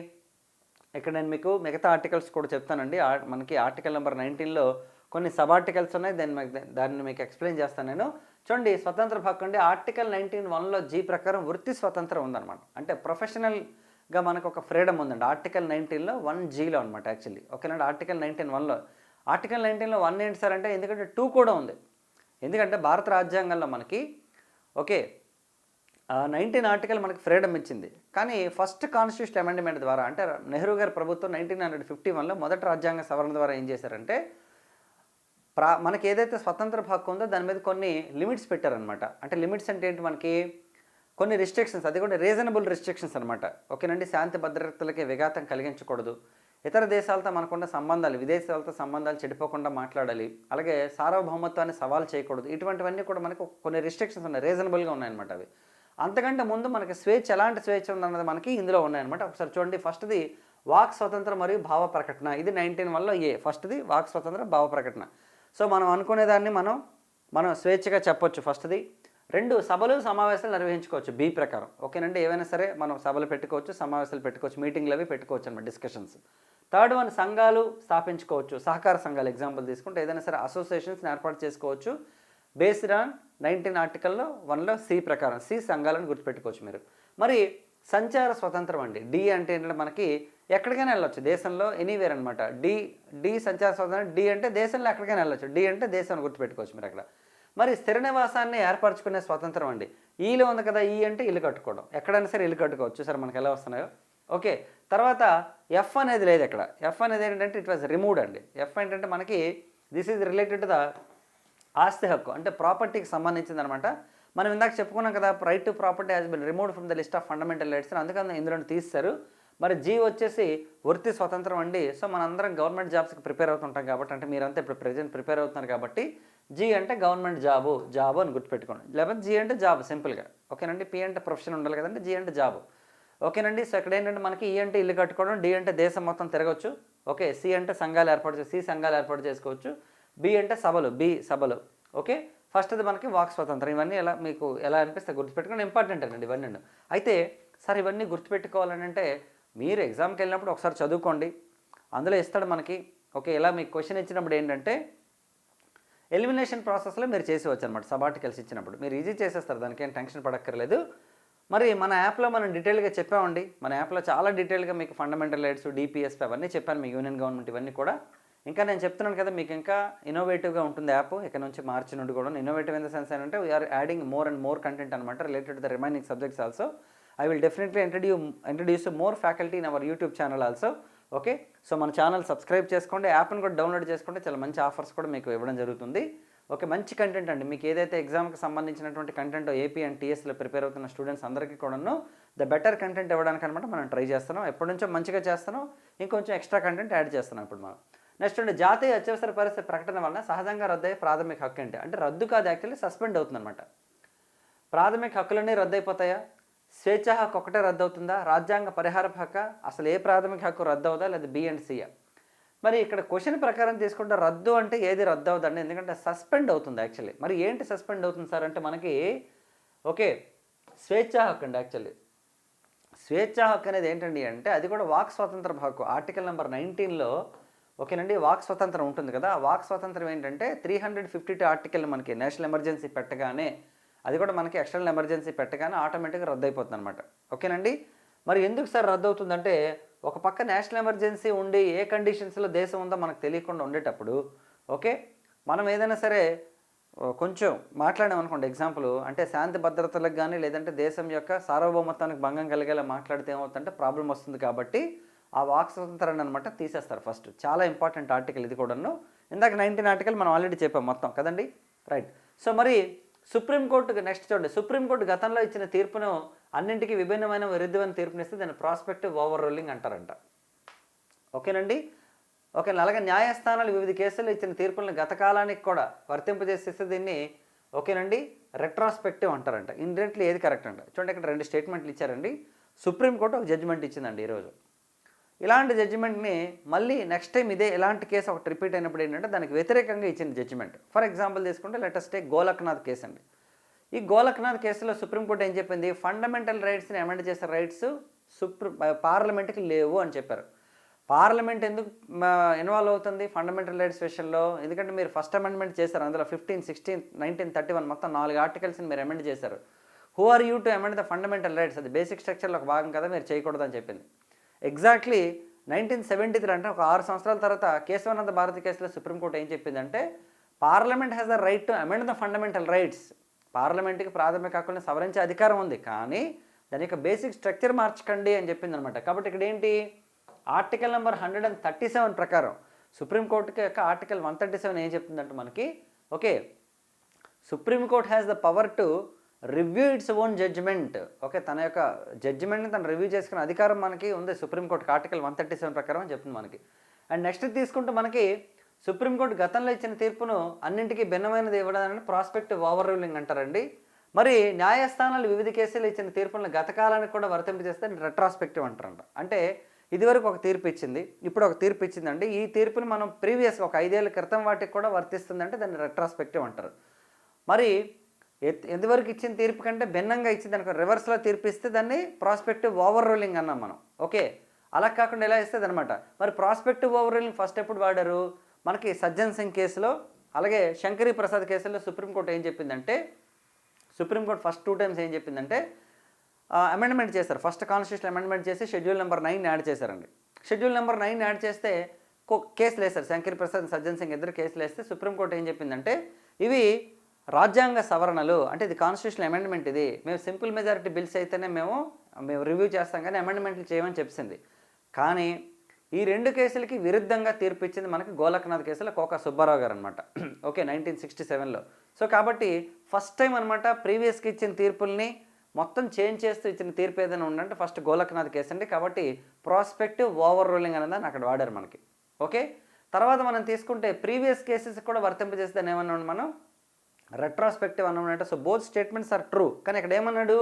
ఇక్కడ నేను మీకు మిగతా ఆర్టికల్స్ కూడా చెప్తానండి. మనకి ఆర్టికల్ నెంబర్ 19లో కొన్ని సబ్ ఆర్టికల్స్ ఉన్నాయి, దాన్ని మీకు ఎక్స్ప్లెయిన్ చేస్తాను నేను. చూడండి, స్వతంత్ర హక్కు అండి. ఆర్టికల్ 19(1)లో G ప్రకారం వృత్తి స్వతంత్రం ఉందన్నమాట. అంటే ప్రొఫెషనల్గా మనకు ఒక ఫ్రీడమ్ ఉందండి ఆర్టికల్ 19లో 1Gలో అనమాట యాక్చువల్లీ. ఓకేనండి, ఆర్టికల్ 19(1)లో. ఆర్టికల్ 19లో 1 ఏంటి సార్ అంటే ఎందుకంటే 2 కూడా ఉంది. ఎందుకంటే భారత రాజ్యాంగంలో మనకి ఓకే 19 ఆర్టికల్ మనకి ఫ్రీడమ్ ఇచ్చింది. కానీ ఫస్ట్ కాన్స్టిట్యూషన్ అమెండ్మెంట్ ద్వారా అంటే నెహ్రూ గారి ప్రభుత్వం 1951లో మొదటి రాజ్యాంగ సవరణ ద్వారా ఏం చేశారంటే మనకి ఏదైతే స్వతంత్ర హక్కు ఉందో దాని మీద కొన్ని లిమిట్స్ పెట్టారనమాట. అంటే లిమిట్స్ అంటే ఏంటి, మనకి కొన్ని రిస్ట్రిక్షన్స్, అది కూడా రీజనబుల్ రిస్ట్రిక్షన్స్ అనమాట. ఓకేనండి, శాంతి భద్రతలకి విఘాతం కలిగించకూడదు, ఇతర దేశాలతో మనకున్న సంబంధాలు, విదేశాలతో సంబంధాలు చెడిపోకుండా మాట్లాడాలి, అలాగే సార్వభౌమత్వాన్ని సవాల్ చేయకూడదు, ఇటువంటివన్నీ కూడా మనకు కొన్ని రిస్ట్రిక్షన్స్ ఉన్నాయి, రీజనబుల్గా ఉన్నాయన్నమాట అవి. అంతకంటే ముందు మనకి స్వేచ్ఛ, ఎలాంటి స్వేచ్ఛ ఉందన్నది మనకి ఇందులో ఉన్నాయన్నమాట. ఒకసారి చూడండి, ఫస్ట్ది వాక్ స్వతంత్రం మరియు భావ ప్రకటన. ఇది 19(1)లో ఫస్ట్ది వాక్ స్వతంత్రం, భావ ప్రకటన. సో మనం అనుకునేదాన్ని మనం స్వేచ్ఛగా చెప్పొచ్చు ఫస్ట్ది. 2 సభలు సమావేశాలు నిర్వహించుకోవచ్చు B ప్రకారం. ఓకేనండి, ఏవైనా సరే మనం సభలు పెట్టుకోవచ్చు, సమావేశాలు పెట్టుకోవచ్చు, మీటింగ్లు అవి పెట్టుకోవచ్చు అన్నమాట, డిస్కషన్స్. 3rd వన్ సంఘాలు స్థాపించుకోవచ్చు, సహకార సంఘాలు ఎగ్జాంపుల్ తీసుకుంటే ఏదైనా సరే అసోసియేషన్స్ని ఏర్పాటు చేసుకోవచ్చు బేస్డ్ ఆన్ 19 ఆర్టికల్లో 1లో C ప్రకారం. C సంఘాలను గుర్తుపెట్టుకోవచ్చు మీరు. మరి సంచార స్వతంత్రం అండి. D అంటే ఏంటంటే మనకి ఎక్కడికైనా వెళ్ళొచ్చు దేశంలో, ఎనీవేర్ అనమాట. డి సంచార స్వతంత్రం. D అంటే దేశంలో ఎక్కడికైనా వెళ్ళొచ్చు. D అంటే దేశాన్ని గుర్తుపెట్టుకోవచ్చు మీరు అక్కడ. మరి స్థిర నివాసాన్ని ఏర్పరచుకునే స్వతంత్రం అండి. ఈలో ఉంది కదా, ఈ అంటే ఇల్లు కట్టుకోవడం, ఎక్కడైనా సరే ఇల్లు కట్టుకోవచ్చు. సరే మనకి ఎలా వస్తున్నాయో. ఓకే, తర్వాత F అనేది లేదు ఇక్కడ. F అనేది ఏంటంటే ఇట్ వాజ్ రిమూవ్డ్ అండి. F ఏంటంటే మనకి this is related to the ఆస్తి హక్కు, అంటే ప్రాపర్టీకి సంబంధించింది అనమాట. మనం ఇందాక చెప్పుకున్నాం కదా, right to property has been removed from the list of fundamental rights, అందుకని ఇందులో తీస్తారు. మరి G వచ్చేసి వృత్తి స్వతంత్రం అండి. సో మనందరం గవర్నమెంట్ జాబ్స్కి ప్రిపేర్ అవుతుంటాం కాబట్టి, అంటే మీరంతా ఇప్పుడు ప్రెజెంట్ ప్రిపేర్ అవుతున్నారు కాబట్టి G అంటే గవర్నమెంట్ జాబు అని గుర్తుపెట్టుకోండి. లేకపోతే G అంటే జాబ్ సింపుల్గా. ఓకేనండి, P అంటే ప్రొఫెషన్ ఉండాలి కదండి, G అంటే జాబ్. ఓకేనండి, సో ఇక్కడ ఏంటంటే మనకి E అంటే ఇల్లు కట్టుకోవడం, D అంటే దేశం మొత్తం తిరగవచ్చు. ఓకే, C అంటే సంఘాలు ఏర్పాటు చేసుకోవచ్చు, C సంఘాలు ఏర్పాటు చేసుకోవచ్చు, B అంటే సభలు, B సభలు. ఓకే, ఫస్ట్ది మనకి వాక్ స్వతంత్రం. ఇవన్నీ మీకు ఎలా అనిపిస్తే గుర్తుపెట్టుకోండి, ఇంపార్టెంట్ అండి ఇవన్నీ. అయితే సార్ ఇవన్నీ గుర్తుపెట్టుకోవాలని అంటే మీరు ఎగ్జామ్కి వెళ్ళినప్పుడు ఒకసారి చదువుకోండి, అందులో ఇస్తాడు మనకి. ఓకే, ఇలా మీకు క్వశ్చన్ ఇచ్చినప్పుడు ఏంటంటే ఎలిమినేషన్ ప్రాసెస్లో మీరు చేసేవచ్చు అనమాట. సబార్టికల్స్ ఇచ్చినప్పుడు మీరు ఈజీ చేసేస్తారు, దానికి ఏం టెన్షన్ పడక్కర్లేదు. మరి మన యాప్లో మనం డీటెయిల్గా చెప్పామండి, మన యాప్లో చాలా డీటెయిల్గా మీకు ఫండమెంటల్ రైట్స్, డిపిఎస్ అవన్నీ చెప్పాను, మీ యూనియన్ గవర్నమెంట్ ఇవన్నీ కూడా. ఇంకా నేను చెప్తున్నాను కదా, మీకు ఇంకా ఇన్నోవేటివ్గా ఉంటుంది యాప్. ఇక్కడ నుంచి మార్చి నుండి కూడా ఇన్నోవేటివ్ ఇన్ ద సెన్స్ ఏంటంటే we are adding more and more content అనమాట related to the remaining subjects also. I will definitely introduce more faculty in our YouTube channel also. Okay, so మన channel subscribe చేసుకోండి, యాప్ని కూడా download చేసుకుంటే చాలా మంచి offers కూడా మీకు ఇవ్వడం జరుగుతుంది. ఓకే, మంచి కంటెంట్ అండి. మీకు ఏదైతే ఎగ్జామ్కి సంబంధించినటువంటి కంటెంట్ ఏపీ అండ్ టీఎస్లో ప్రిపేర్ అవుతున్న స్టూడెంట్స్ అందరికీ కూడాను ద బెటర్ కంటెంట్ ఇవ్వడానికి అనమాట మనం ట్రై చేస్తున్నాం. ఎప్పటి నుంచో మంచిగా చేస్తున్నాం, ఇంకొంచెం ఎక్స్ట్రా కంటెంట్ యాడ్ చేస్తున్నాం ఇప్పుడు మనం. నెక్స్ట్ అండి, జాతీయ అత్యవసర పరిస్థితి ప్రకటన వలన సహజంగా రద్దయ్యే ప్రాథమిక హక్కు ఏంటి అంటే రద్దు కాదు, యాక్చువల్లీ సస్పెండ్ అవుతుంది అనమాట. ప్రాథమిక హక్కులన్నీ రద్దయిపోతాయా? స్వేచ్ఛా హక్కు ఒకటే రద్దు అవుతుందా? రాజ్యాంగ పరిహారపు హక్కు? అసలు ఏ ప్రాథమిక హక్కు రద్దు అవుదా, లేదా బి అండ్ సియా? మరి ఇక్కడ క్వశ్చన్ ప్రకారం తీసుకుంటే రద్దు అంటే ఏది రద్దు అవుతుందండి, ఎందుకంటే సస్పెండ్ అవుతుంది యాక్చువల్లీ. మరి ఏంటి సస్పెండ్ అవుతుంది సార్ అంటే మనకి ఓకే స్వేచ్ఛా హక్కు అండి. యాక్చువల్లీ స్వేచ్ఛా హక్కు అనేది ఏంటండి అంటే అది కూడా వాక్ స్వాతంత్ర హక్కు. ఆర్టికల్ నెంబర్ 19లో ఓకేనండి వాక్ స్వతంత్రం ఉంటుంది కదా. ఆ వాక్ స్వతంత్రం ఏంటంటే 352 ఆర్టికల్ మనకి నేషనల్ ఎమర్జెన్సీ పెట్టగానే, అది కూడా మనకి ఎక్స్టర్నల్ ఎమర్జెన్సీ పెట్టగానే ఆటోమేటిక్గా రద్దు అయిపోతుంది అనమాట. ఓకేనండి, మరి ఎందుకు సార్ రద్దు అవుతుందంటే ఒక పక్క నేషనల్ ఎమర్జెన్సీ ఉండి ఏ కండిషన్స్లో దేశం ఉందో మనకు తెలియకుండా ఉండేటప్పుడు ఓకే మనం ఏదైనా సరే కొంచెం మాట్లాడామనుకోండి, ఎగ్జాంపుల్ అంటే శాంతి భద్రతలకు కానీ లేదంటే దేశం యొక్క సార్వభౌమత్వానికి భంగం కలిగేలా మాట్లాడితే ఏమవుతుందంటే ప్రాబ్లం వస్తుంది. కాబట్టి ఆ వాక్ స్వతంత్రాన్ని అనమాట తీసేస్తారు ఫస్ట్. చాలా ఇంపార్టెంట్ ఆర్టికల్ ఇది కూడాను. ఇందాక 19 ఆర్టికల్ మనం ఆల్రెడీ చెప్పాం మొత్తం కదండి, రైట్. సో మరి సుప్రీంకోర్టుకు నెక్స్ట్ చూడండి, సుప్రీంకోర్టు గతంలో ఇచ్చిన తీర్పును అన్నింటికీ విభిన్నమైన విరుద్ధమైన తీర్పునిస్తే దాన్ని ప్రాస్పెక్టివ్ ఓవర్ రూలింగ్ అంటారంట. ఓకేనండి, ఓకే. అలాగే న్యాయస్థానాలు వివిధ కేసుల్లో ఇచ్చిన తీర్పులను గత కాలానికి కూడా వర్తింపజేసేస్తే దీన్ని ఓకేనండి రెట్రాస్పెక్టివ్ అంటారంట. ఇండైరెక్ట్లీ ఏది కరెక్ట్ అంట చూడండి, ఇక్కడ 2 స్టేట్మెంట్లు ఇచ్చారండి. సుప్రీంకోర్టు ఒక జడ్జిమెంట్ ఇచ్చిందండి ఈరోజు. ఇలాంటి జడ్జిమెంట్ని మళ్ళీ నెక్స్ట్ టైం ఇదే ఇలాంటి కేసు ఒకటి రిపీట్ అయినప్పుడు ఏంటంటే దానికి వ్యతిరేకంగా ఇచ్చిన జడ్జిమెంట్. ఫర్ ఎగ్జాంపుల్ తీసుకుంటే లెటెస్ట్ టేక్ గోలక్నాథ్ కేసు అండి. ఈ గోలక్నాథ్ కేసులో సుప్రీంకోర్టు ఏం చెప్పింది, ఫండమెంటల్ రైట్స్ని అమెండ్ చేసే రైట్స్ పార్లమెంట్కి లేవు అని చెప్పారు. పార్లమెంట్ ఎందుకు ఇన్వాల్వ్ అవుతుంది ఫండమెంటల్ రైట్స్ విషయంలో? ఎందుకంటే మీరు ఫస్ట్ అమెండ్మెంట్ చేశారు, అందులో 15, 16, 19, 31 మొత్తం 4 ఆర్టికల్స్ని మీరు అమెండ్ చేశారు. Who are you to amend the fundamental rights? అది బేసిక్ స్ట్రక్చర్లో ఒక భాగం కదా, మీరు చేయకూడదని చెప్పింది. ఎగ్జాక్ట్లీ 1973 అంటే ఒక 6 సంవత్సరాల తర్వాత కేశవానంద భారతి కేసులో సుప్రీంకోర్టు ఏం చెప్పిందంటే parliament has the right to amend the fundamental rights. పార్లమెంట్కి ప్రాథమిక హక్కులను సవరించే అధికారం ఉంది, కానీ దాని యొక్క బేసిక్ స్ట్రక్చర్ మార్చకండి అని చెప్పింది అనమాట. కాబట్టి ఇక్కడ ఏంటి, ఆర్టికల్ నెంబర్ 137 ప్రకారం సుప్రీంకోర్టుకి యొక్క ఆర్టికల్ 137 ఏం చెప్తుందంటే మనకి okay Supreme Court has the power to review its own judgment. Okay, తన యొక్క జడ్జిమెంట్ని తను రివ్యూ చేసుకునే అధికారం మనకి ఉంది సుప్రీంకోర్టుకి ఆర్టికల్ 137 ప్రకారం అని చెప్తుంది మనకి. అండ్ నెక్స్ట్ తీసుకుంటే మనకి సుప్రీంకోర్టు గతంలో ఇచ్చిన తీర్పును అన్నింటికీ భిన్నమైనది ఇవ్వడాన్ని ప్రాస్పెక్టివ్ ఓవర్ రూలింగ్ అంటారండి. మరి న్యాయస్థానాలు వివిధ కేసులు ఇచ్చిన తీర్పులను గత కాలానికి కూడా వర్తింపజేస్తే రెట్రాస్పెక్టివ్ అంటారంట. అంటే ఇదివరకు ఒక తీర్పు ఇచ్చింది, ఇప్పుడు ఒక తీర్పు ఇచ్చిందండి. ఈ తీర్పుని మనం ప్రీవియస్గా ఒక 5 ఏళ్ల క్రితం వాటికి కూడా వర్తిస్తుందంటే దాన్ని రెట్రాస్పెక్టివ్ అంటారు. మరి ఎంతవరకు ఇచ్చిన తీర్పు కంటే భిన్నంగా ఇచ్చింది అనుకో, రివర్స్లో తీర్పు ఇస్తే దాన్ని ప్రాస్పెక్టివ్ ఓవర్ రూలింగ్ అన్నాం మనం. ఓకే, అలా కాకుండా ఎలా ఇస్తుంది అనమాట. మరి ప్రాస్పెక్టివ్ ఓవర్ రూలింగ్ ఫస్ట్ ఎప్పుడు వాడారు, మనకి సజ్జన్ సింగ్ కేసులో అలాగే శంకరీ ప్రసాద్ కేసులో సుప్రీంకోర్టు ఏం చెప్పిందంటే సుప్రీంకోర్టు ఫస్ట్ 2 టైమ్స్ ఏం చెప్పిందంటే అమెండ్మెంట్ చేశారు. ఫస్ట్ కాన్స్టిట్యూషన్ అమెండ్మెంట్ చేసి షెడ్యూల్ నెంబర్ 9 యాడ్ చేశారండి. షెడ్యూల్ నెంబర్ 9 యాడ్ చేస్తే కేసులు వేస్తారు, శంకరీ ప్రసాద్ సజ్జన్ సింగ్ ఇద్దరు కేసులు వేస్తే సుప్రీంకోర్టు ఏం చెప్పిందంటే ఇవి రాజ్యాంగ సవరణలు, అంటే ఇది కాన్స్టిట్యూషన్ అమెండ్మెంట్, ఇది మేము సింపుల్ మెజారిటీ బిల్స్ అయితేనే మేము రివ్యూ చేస్తాం కానీ అమెండ్మెంట్లు చేయమని చెప్పింది. కానీ ఈ 2 కేసులకి విరుద్ధంగా తీర్పు ఇచ్చింది మనకి గోలక్నాథ్ కేసులో కోకా సుబ్బారావు గారు అనమాట. ఓకే, 1967లో. సో కాబట్టి ఫస్ట్ టైం అనమాట ప్రీవియస్కి ఇచ్చిన తీర్పుల్ని మొత్తం చేంజ్ చేస్తూ ఇచ్చిన తీర్పు ఏదైనా ఉందంటే ఫస్ట్ గోలక్నాథ్ కేసు అండి. కాబట్టి ప్రాస్పెక్టివ్ ఓవర్ రూలింగ్ అనేది అక్కడ వాడారు మనకి. ఓకే, తర్వాత మనం తీసుకుంటే ప్రీవియస్ కేసెస్ కూడా వర్తింపజేస్తే ఏమన్నా మనం రెట్రాస్పెక్టివ్ అన్నమాట. So both statements are true, కానీ ఇక్కడ ఏమన్నాడు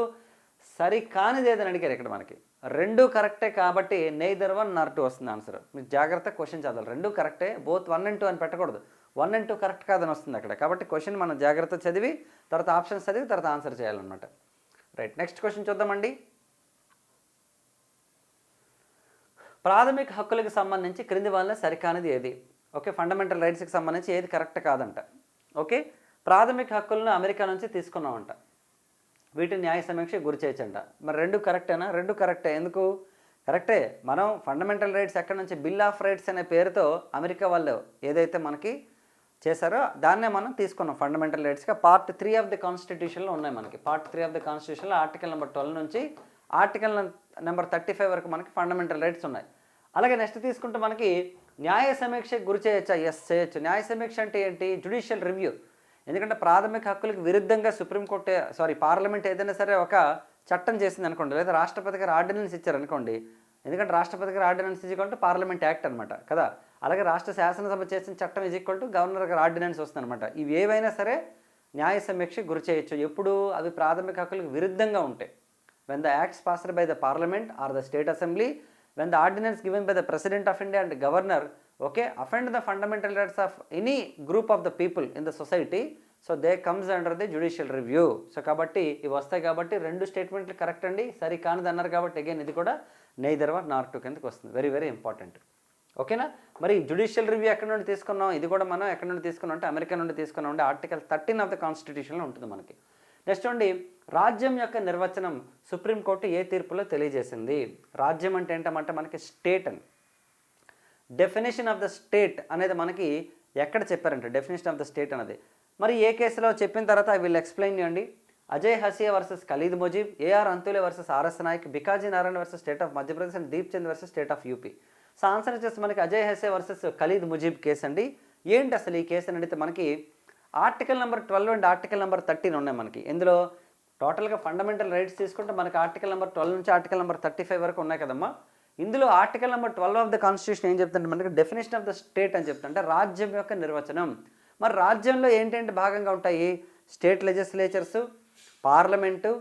సరి కానిది ఏదని అడిగారు. ఇక్కడ మనకి 2 కరెక్టే కాబట్టి నెయిదర్ 1 nor 2 వస్తుంది ఆన్సర్. మీరు జాగ్రత్త క్వశ్చన్ చదవాలి. 2 కరెక్టే, బోత్ 1 and 2 అని పెట్టకూడదు. 1 and 2 కరెక్ట్ కాదని వస్తుంది అక్కడ. కాబట్టి క్వశ్చన్ మనం జాగ్రత్త చదివి తర్వాత ఆప్షన్స్ చదివి తర్వాత ఆన్సర్ చేయాలన్నమాట. రైట్, నెక్స్ట్ క్వశ్చన్ చూద్దామండి. ప్రాథమిక హక్కులకు సంబంధించి క్రింది వల్ల సరికానిది ఏది? ఓకే, ఫండమెంటల్ రైట్స్కి సంబంధించి ఏది కరెక్ట్ కాదంట. ఓకే, ప్రాథమిక హక్కులను అమెరికా నుంచి తీసుకున్నామంట, వీటిని న్యాయ సమీక్షకు గురి చేయొచ్చంట. మరి రెండు కరెక్టేనా? రెండు కరెక్టే. ఎందుకు కరెక్టే? మనం ఫండమెంటల్ రైట్స్ ఎక్కడి నుంచి, బిల్ ఆఫ్ రైట్స్ అనే పేరుతో అమెరికా వాళ్ళు ఏదైతే మనకి చేశారో దాన్నే మనం తీసుకున్నాం ఫండమెంటల్ రైట్స్గా. పార్ట్ 3 ఆఫ్ ది కాన్స్టిట్యూషన్లో ఉన్నాయి మనకి. పార్ట్ 3 ఆఫ్ ది కాన్స్టిట్యూషన్లో ఆర్టికల్ నెంబర్ 12 నుంచి ఆర్టికల్ నెంబర్ 35 వరకు మనకి ఫండమెంటల్ రైట్స్ ఉన్నాయి. అలాగే నెక్స్ట్ తీసుకుంటే మనకి న్యాయ సమీక్షకు గురి చేయొచ్చా? ఎస్, చేయొచ్చు. న్యాయ సమీక్ష అంటే ఏంటి? Judicial review. ఎందుకంటే ప్రాథమిక హక్కులకు విరుద్ధంగా పార్లమెంట్ ఏదైనా సరే ఒక చట్టం చేసింది అనుకోండి, లేదా రాష్ట్రపతి గారు ఆర్డినెన్స్ ఇచ్చారనుకోండి, ఎందుకంటే రాష్ట్రపతి గారు ordinance is equal to parliament act అనమాట కదా. అలాగే రాష్ట్ర శాసనసభ చేసిన చట్టం ఈజ్ ఈక్వల్ టు గవర్నర్ గారు ఆర్డినెన్స్ వస్తుంది అనమాట. ఇవి ఏవైనా సరే న్యాయ సమీక్షకు గురి చేయొచ్చు. ఎప్పుడు అవి ప్రాథమిక హక్కులకు విరుద్ధంగా ఉంటాయి. when the acts passed by the parliament or the state assembly, when the ordinance given by the president of India and governor, okay, offend the fundamental rights of any group of the people in the society, so they comes under the judicial review. So kabatti ivi vastayi kabatti rendu statementlu correct andi, sari kaanadu annaru kabatti again idi kuda neither one nor two కిందకి వస్తుంది. Very very important. ఓకేనా? మరి judicial review ఎక్కడి నుండి తీసుకున్నాం? ఇది కూడా మనం ఎక్కడి నుండి తీసుకున్నాం అంటే అమెరికా నుండి తీసుకున్నాం అంటే ఆర్టికల్ 13 ఆఫ్ ద కాన్స్టిట్యూషన్లో ఉంటుంది మనకి. నెక్స్ట్ అండి, రాజ్యం యొక్క నిర్వచనం సుప్రీంకోర్టు ఏ తీర్పులో తెలియజేసింది? రాజ్యం అంటే ఏంటంటే మనకి స్టేట్ అని. డెఫినేషన్ ఆఫ్ ద స్టేట్ అనేది మనకి ఎక్కడ చెప్పారంటే డెఫినేషన్ ఆఫ్ ద స్టేట్ అనేది మరి ఏ కేసులో చెప్పిన తర్వాత ఐ విల్ ఎక్స్ప్లెయిన్ చేయండి. Ajay Hasia versus Khalid Mujib, AR Antulay versus RS Nayak, Bikaji Narayana versus state of Madhya Pradesh and Deep Chand versus state of UP. So answer వచ్చేసి మనకి అజయ్ హసియా వర్సెస్ ఖలీద్ ముజీబ్ కేసు అండి. ఏంటి అసలు ఈ కేసు అని అడిగితే మనకి article number 12 and article number 13 ఉన్నాయి మనకి. ఇందులో టోటల్గా ఫండమెంటల్ రైట్స్ తీసుకుంటే మనకి ఆర్టికల్ నెంబర్ 12 నుంచి ఆర్టికల్ నెంబర్ 35 వరకు ఉన్నాయి కదమ్మా. ఇందులో article number 12 of the constitution ఏం చెప్తుంటే మనకి డెఫినేషన్ ఆఫ్ ద స్టేట్ అని చెప్తుంటే రాజ్యం యొక్క నిర్వచనం. మరి రాజ్యంలో ఏంటంటే భాగంగా ఉంటాయి స్టేట్ లెజిస్లేచర్స్, పార్లమెంటు,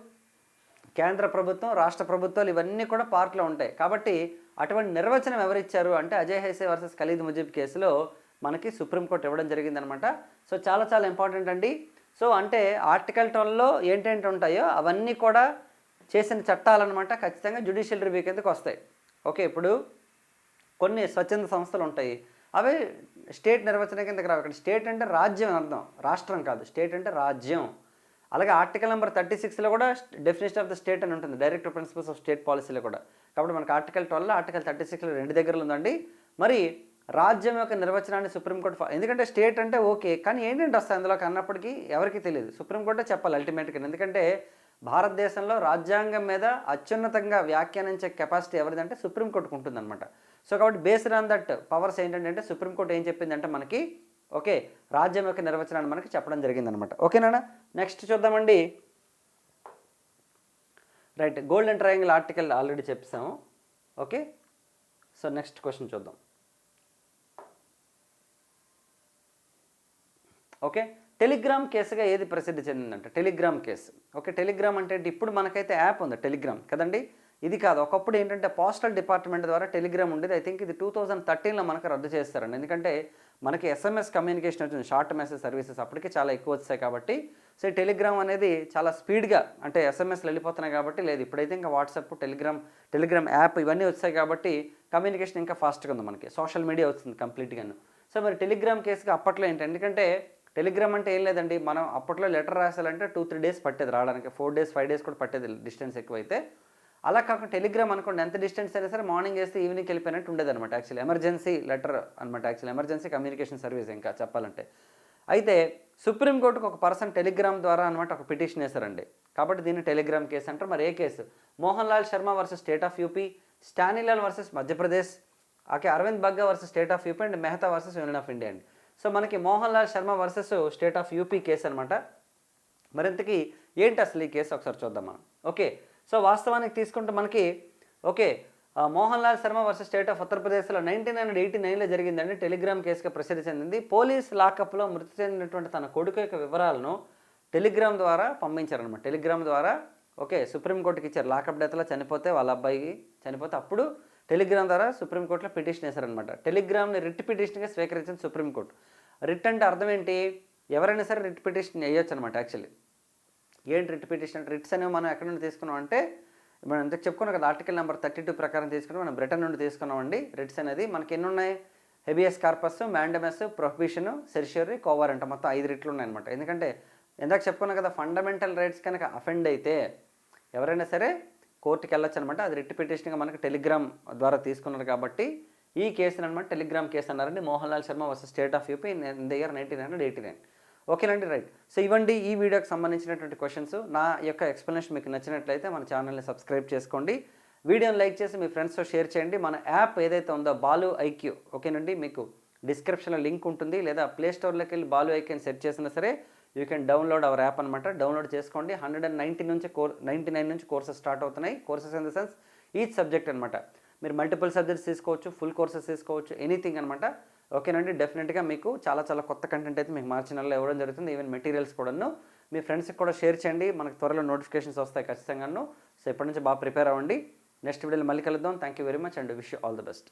కేంద్ర ప్రభుత్వం, రాష్ట్ర ప్రభుత్వాలు, ఇవన్నీ కూడా పార్ట్లో ఉంటాయి. కాబట్టి అటువంటి నిర్వచనం ఎవరిచ్చారు అంటే అజయ్ హసియా వర్సెస్ ఖలీద్ ముజీబ్ కేసులో మనకి సుప్రీంకోర్టు ఇవ్వడం జరిగిందనమాట. సో చాలా చాలా ఇంపార్టెంట్ అండి. సో అంటే ఆర్టికల్ 12లో ఏంటంటే ఉంటాయో అవన్నీ కూడా చేసిన చట్టాలన్నమాట ఖచ్చితంగా జ్యుడిషియల్ రివ్యూ కిందకి వస్తాయి. ఓకే, ఇప్పుడు కొన్ని స్వచ్ఛంద సంస్థలు ఉంటాయి, అవి స్టేట్ నిర్వచనం కిందకి రావు. ఇక్కడ స్టేట్ అంటే రాజ్యం అని అర్థం, రాష్ట్రం కాదు. స్టేట్ అంటే రాజ్యం. అలాగే ఆర్టికల్ నెంబర్ 36లో కూడా డెఫినేషన్ ఆఫ్ ద స్టేట్ అని ఉంటుంది, డైరెక్టివ్ ప్రిన్సిపల్స్ ఆఫ్ స్టేట్ పాలసీలో కూడా. కాబట్టి మనకి ఆర్టికల్ 12 ఆర్టికల్ 36లో రెండు దగ్గరలో ఉందండి. మరి రాజ్యం యొక్క నిర్వచనాన్ని సుప్రీంకోర్టు ఎందుకంటే స్టేట్ అంటే ఓకే, కానీ ఏంటంటే వస్తాయి అందులోకి అన్నప్పటికీ ఎవరికి తెలియదు, సుప్రీంకోర్టే చెప్పాలి అల్టిమేట్గా. ఎందుకంటే భారతదేశంలో రాజ్యాంగం మీద అత్యున్నతంగా వ్యాఖ్యానించే కెపాసిటీ ఎవరిదంటే సుప్రీంకోర్టుకు ఉంటుందన్నమాట. సో కాబట్టి బేస్డ్ ఆన్ దట్ పవర్స్ ఏంటంటే సుప్రీంకోర్టు ఏం చెప్పిందంటే మనకి ఓకే రాజ్యం యొక్క నిర్వచనాన్ని మనకి చెప్పడం జరిగిందనమాట. ఓకేనా? నెక్స్ట్ చూద్దామండి. Right, golden triangle article already చెప్పాము. ఓకే, సో నెక్స్ట్ క్వశ్చన్ చూద్దాం. ఓకే, టెలిగ్రామ్ కేసుగా ఏది ప్రసిద్ధి చెందిందంటే టెలిగ్రామ్ కేసు. ఓకే, టెలిగ్రామ్ అంటే ఇప్పుడు మనకైతే యాప్ ఉంది టెలిగ్రామ్ కదండి, ఇది కాదు. ఒకప్పుడు ఏంటంటే పోస్టల్ డిపార్ట్మెంట్ ద్వారా టెలిగ్రామ్ ఉండేది. ఐ థింక్ ఇది 2013లో మనకు రద్దు చేస్తారండి. ఎందుకంటే మనకి SMS కమ్యూనికేషన్ వచ్చింది, షార్ట్ మెసేజ్ సర్వీసెస్ అప్పటికి చాలా ఎక్కువ వచ్చాయి కాబట్టి. సో టెలిగ్రామ్ అనేది చాలా స్పీడ్గా అంటే SMSలు వెళ్ళిపోతున్నాయి కాబట్టి లేదు. ఇప్పుడైతే ఇంకా వాట్సాప్, టెలిగ్రామ్ యాప్ ఇవన్నీ వచ్చాయి కాబట్టి కమ్యూనికేషన్ ఇంకా ఫాస్ట్గా ఉంది మనకి. సోషల్ మీడియా వచ్చింది కంప్లీట్గాను. సో మరి టెలిగ్రామ్ కేసుగా అప్పట్లో ఏంటి, ఎందుకంటే టెలిగ్రామ్ అంటే ఏం లేదండి, మనం అప్పట్లో లెటర్ రాసాలంటే 2-3 డేస్ పట్టేది రావడానికి, 4 డేస్ 5 డేస్ కూడా పట్టేది డిస్టెన్స్ ఎక్కువైతే. అలా కాకుండా టెలిగ్రామ్ అనుకోండి ఎంత డిస్టెన్స్ అయినా సరే మార్నింగ్ చేస్తే ఈవినింగ్ వెళ్ళిపోయినట్టు ఉండేది అనమాట. యాక్చువల్లీ ఎమర్జెన్సీ లెటర్ అనమాట, యాక్చువల్లీ ఎమర్జెన్సీ కమ్యూనికేషన్ సర్వీస్ ఇంకా చెప్పాలంటే. అయితే సుప్రీంకోర్టుకు ఒక పర్సన్ టెలిగ్రామ్ ద్వారా అనమాట ఒక పిటిషన్ వేశారండి. కాబట్టి దీన్ని టెలిగ్రామ్ కేసు అంటారు. మరి ఏ case? Mohan Lal Sharma versus state of UP, స్టానిలాల్ versus Madhya Pradesh, okay, Arvind Bagga versus state of UP and Mehta versus Union of India అండి. సో మనకి Mohan Lal Sharma versus state of UP case అనమాట. మరింతకి ఏంటి అసలు ఈ కేసు ఒకసారి చూద్దాం మనం. ఓకే, సో వాస్తవానికి తీసుకుంటే మనకి okay Mohan Lal Sharma versus state of ఉత్తరప్రదేశ్లో 1989లో జరిగిందండి. టెలిగ్రామ్ కేసుగా ప్రసిద్ధి చెందింది. పోలీస్ లాకప్లో మృతి చెందినటువంటి తన కొడుకు యొక్క వివరాలను టెలిగ్రామ్ ద్వారా పంపించారనమాట. టెలిగ్రామ్ ద్వారా ఓకే సుప్రీంకోర్టుకి ఇచ్చారు. లాకప్ డెత్లో చనిపోతే వాళ్ళ అబ్బాయి చనిపోతే అప్పుడు టెలిగ్రామ్ ద్వారా సుప్రీంకోర్టులో పిటిషన్ వేశారనమాట. టెలిగ్రామ్ని రిట్ పిటిషన్గా స్వీకరించింది సుప్రీంకోర్టు. రిట్ అంటే అర్థం ఏంటి? ఎవరైనా సరే రిట్ పిటిషన్ వేయొచ్చు అనమాట యాక్చువల్లీ. ఏంటి రిట్ పిటిషన్ అంటే? రిట్స్ అనేవి మనం ఎక్కడి నుండి తీసుకున్నాం అంటే, మనం ఇంతకు చెప్పుకున్నాం కదా, ఆర్టికల్ నెంబర్ 32 ప్రకారం తీసుకున్నాం. మనం బ్రిటన్ నుండి తీసుకున్నామండి రిట్స్ అనేది. మనకి ఎన్ని ఉన్నాయి? హెబియస్ కార్పస్, మ్యాండమస్, ప్రొహిబిషన్, సెర్షియరీ, కోవారంట, మొత్తం 5 రిట్లు ఉన్నాయన్నమాట. ఎందుకంటే ఇందాక చెప్పుకున్నాం కదా, ఫండమెంటల్ రైట్స్ కనుక అఫెండ్ అయితే ఎవరైనా సరే కోర్టుకి వెళ్ళొచ్చు అనమాట. అది రిట్ పిటిషన్గా మనకి టెలిగ్రామ్ ద్వారా తీసుకున్నారు కాబట్టి ఈ కేసుని అనమాట టెలిగ్రామ్ కేసు అన్నారండి. Mohan Lal Sharma versus state of UP in the year 1989. ఓకేనండి, రైట్. సో ఇవ్వండి ఈ వీడియోకి సంబంధించినటువంటి క్వశ్చన్స్. నా యొక్క ఎక్స్ప్లెనేషన్ మీకు నచ్చినట్లయితే మన ఛానల్ని సబ్స్క్రైబ్ చేసుకోండి, వీడియోని లైక్ చేసి మీ ఫ్రెండ్స్తో షేర్ చేయండి. మన యాప్ ఏదైతే ఉందో బాలు ఐక్యూ, ఓకేనండి, మీకు డిస్క్రిప్షన్లో లింక్ ఉంటుంది, లేదా ప్లే స్టోర్లోకి వెళ్ళి బాలు ఐక్యూ అని సెర్చ్ చేసినా సరే you can download hour app అనమాట. డౌన్లోడ్ చేసుకోండి. 190 నుంచి 99 నుంచి కోర్సెస్ స్టార్ట్ అవుతున్నాయి. Courses in the sense each subject అనమాట. మీరు మల్టిపుల్ సబ్జెక్ట్స్ తీసుకోవచ్చు, ఫుల్ కోర్సెస్ తీసుకోవచ్చు, ఎనీథింగ్ అనమాట. ఓకేనండి, డెఫినెట్గా మీకు చాలా చాలా కొత్త కంటెంట్ అయితే మీకు మార్చి నెలలో ఇవ్వడం జరుగుతుంది. ఈవెన్ మెటీరియల్స్ కూడాను మీ ఫ్రెండ్స్కి కూడా షేర్ చేయండి. మనకు త్వరలో నోటిఫికేషన్స్ వస్తాయి ఖచ్చితంగాను. సో ఇప్పటి నుంచి బాగా ప్రిపేర్ అవ్వండి. నెక్స్ట్ వీడియోలో మళ్ళీ కలుద్దాం. Thank you very much and wish you all the best.